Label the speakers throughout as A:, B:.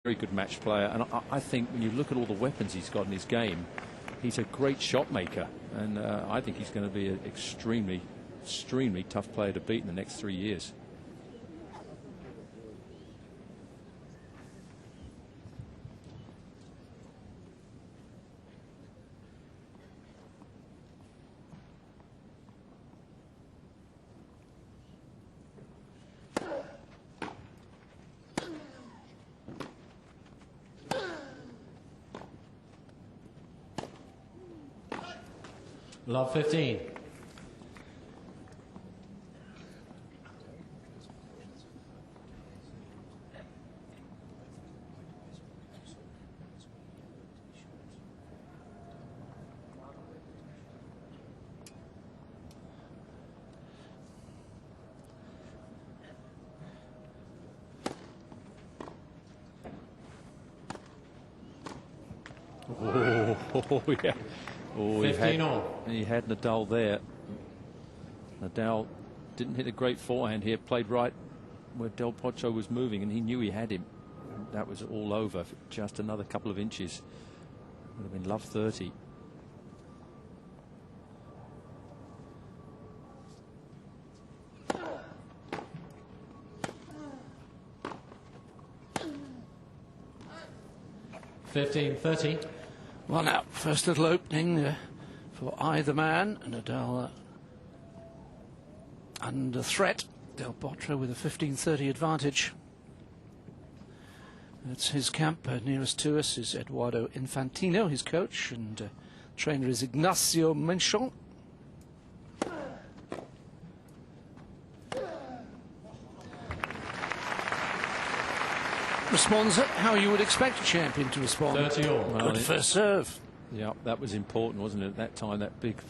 A: very good match player, and I think when you look at all the weapons he's got in his game, he's a great shot maker, and I think he's going to be an extremely tough player to beat in the next 3 years.
B: Love 15.
A: Oh, yeah. Oh,
B: 15 all.
A: He had Nadal there. Nadal didn't hit a great forehand here, played right where Del Potro was moving, and he knew he had him. That was all over for just another couple of inches. Would have been love 30.
B: (15-30).
C: Well, now, first little opening for either man. Nadal under threat. Del Potro with a 15-30 advantage. That's his camp. Nearest to us is Eduardo Infantino, his coach, and trainer is Ignacio Menchon. Responds how you would expect a champion to respond.
B: 30 all.
C: Good first serve.
A: Yeah, that was important, wasn't it, at that time, that big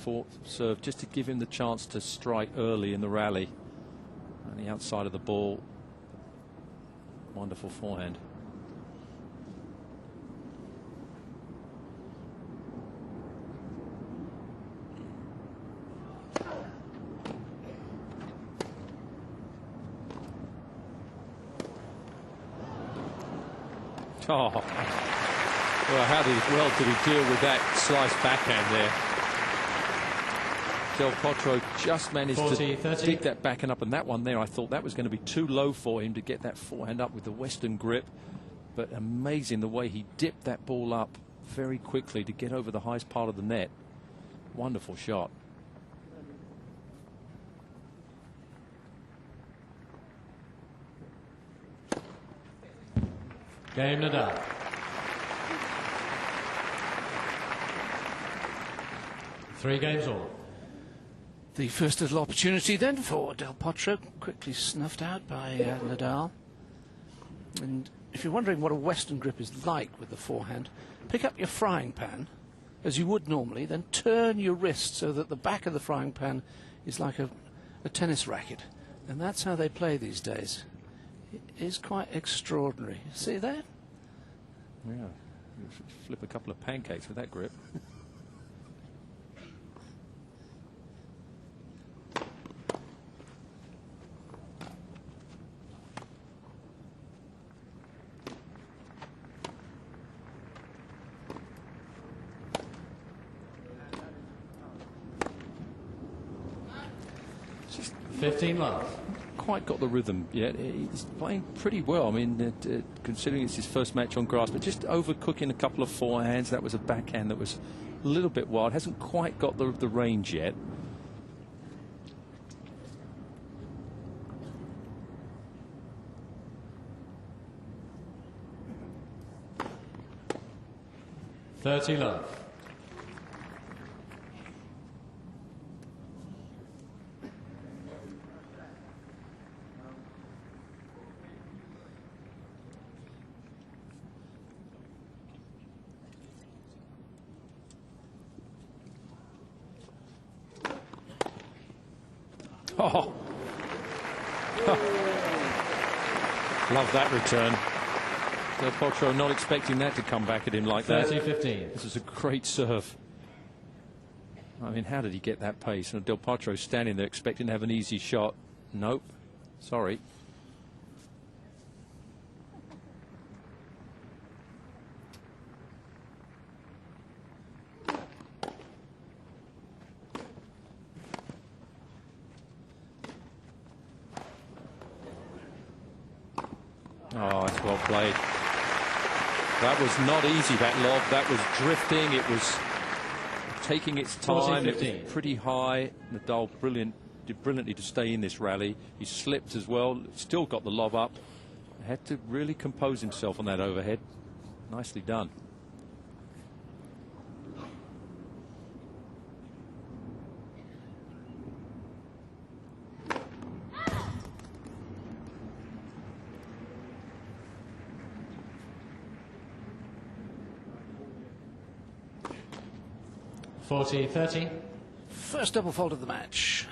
A: serve, just to give him the chance to strike early in the rally. On the outside of the ball. Wonderful forehand. Oh, well, how did he deal with that slice backhand there? Del Potro just managed to dig that backhand up, and that one there, I thought that was going to be too low for him to get that forehand up with the Western grip. But amazing the way he dipped that ball up very quickly to get over the highest part of the net. Wonderful shot.
B: Game Nadal. Three games all.
C: The first little opportunity then for Del Potro, quickly snuffed out by Nadal. And if you're wondering what a Western grip is like with the forehand, pick up your frying pan, as you would normally, then turn your wrist so that the back of the frying pan is like a tennis racket. And that's how they play these days. It is quite extraordinary. See that?
A: Yeah, you flip a couple of pancakes with that grip.
B: Just 15 love.
A: Quite got the rhythm yet. He's playing pretty well. I mean, considering it's his first match on grass, but just overcooking a couple of forehands. That was a backhand that was a little bit wild. Hasn't quite got the range yet.
B: (30 love).
A: Oh. Love that return. Del Potro not expecting that to come back at him like that.
B: 30-15.
A: This is a great serve. I mean, how did he get that pace? And Del Potro standing there expecting to have an easy shot. Nope. Sorry. Oh, that's well played. That was not easy, that lob. That was drifting. It was taking its time. It was pretty high. Nadal did brilliantly to stay in this rally. He slipped as well. Still got the lob up. Had to really compose himself on that overhead. Nicely done.
B: (40-30).
C: First double fault of the match.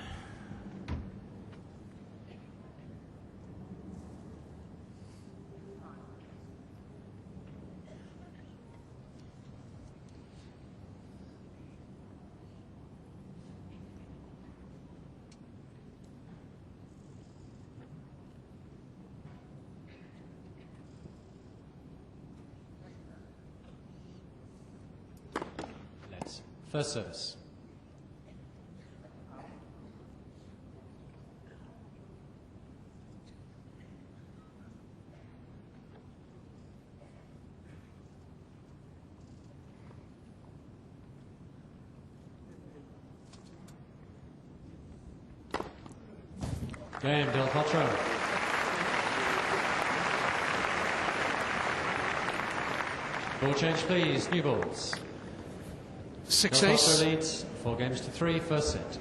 B: First service. Game, Del Potro. Ball change, please. New balls.
C: 6
B: Del
C: ace.
B: Potro leads 4-3, first set.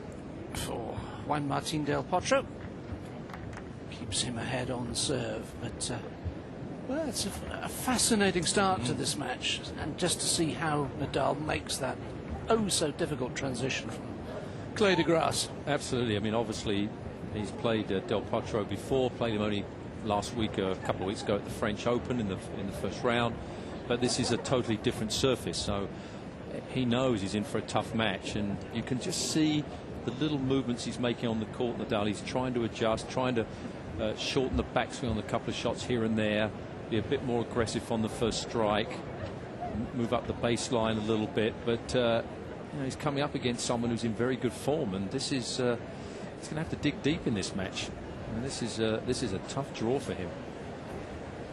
C: For Juan Martín Del Potro. Keeps him ahead on serve, but well, it's a fascinating start to this match, and just to see how Nadal makes that oh so difficult transition from clay to grass.
A: Absolutely. I mean, obviously, he's played Del Potro before. Played him only last week, a couple of weeks ago at the French Open in the first round. But this is a totally different surface, so he knows he's in for a tough match, and you can just see the little movements he's making on the court. Nadal, he's trying to adjust, trying to shorten the backswing on a couple of shots here and there, be a bit more aggressive on the first strike, move up the baseline a little bit. But you know, he's coming up against someone who's in very good form, and this is he's going to have to dig deep in this match. I mean, this is a tough draw for him.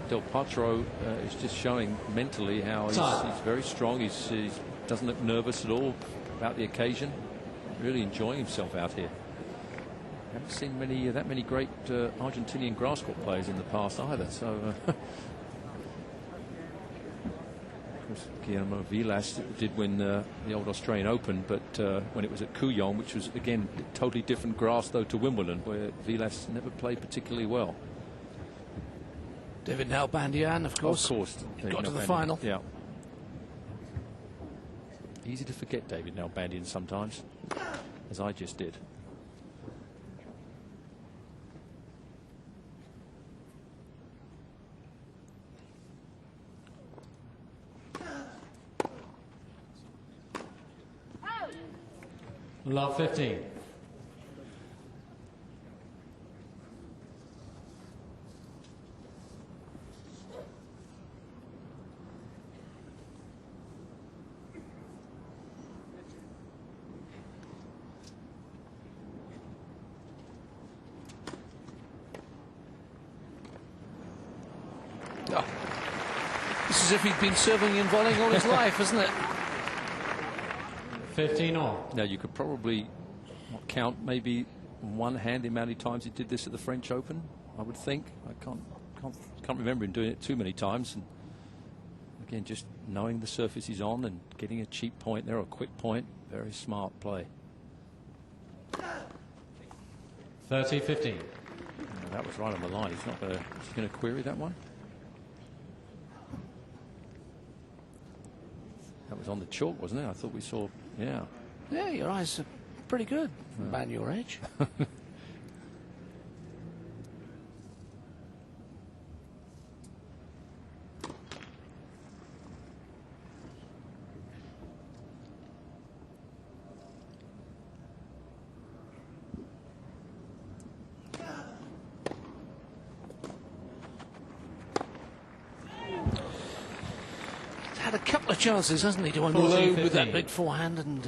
A: Del Potro is just showing mentally how he's very strong. He doesn't look nervous at all about the occasion. Really enjoying himself out here. Haven't seen that many great Argentinian grass court players in the past either. So, of course, Guillermo Vilas did win the old Australian Open, but when it was at Couillon, which was again totally different grass though to Wimbledon, where Vilas never played particularly well.
C: David Nalbandian, of course. Got to the final.
A: Yeah. Easy to forget David Nalbandian sometimes, as I just did.
B: Love 15.
C: Oh. It's as if he'd been serving in volleying all his life, isn't it?
B: 15 all.
A: Now you could probably count maybe one hand the amount of times he did this at the French Open. I would think. I can't remember him doing it too many times. And again, just knowing the surface he's on and getting a cheap point there, or a quick point, very smart play.
B: 30-15.
A: That was right on the line. He's not going to query that one. That was on the chalk, wasn't it? I thought we saw. Yeah.
C: Yeah, your eyes are pretty good for a man your age. Had a couple of chances, hasn't he, to unload with that big forehand, and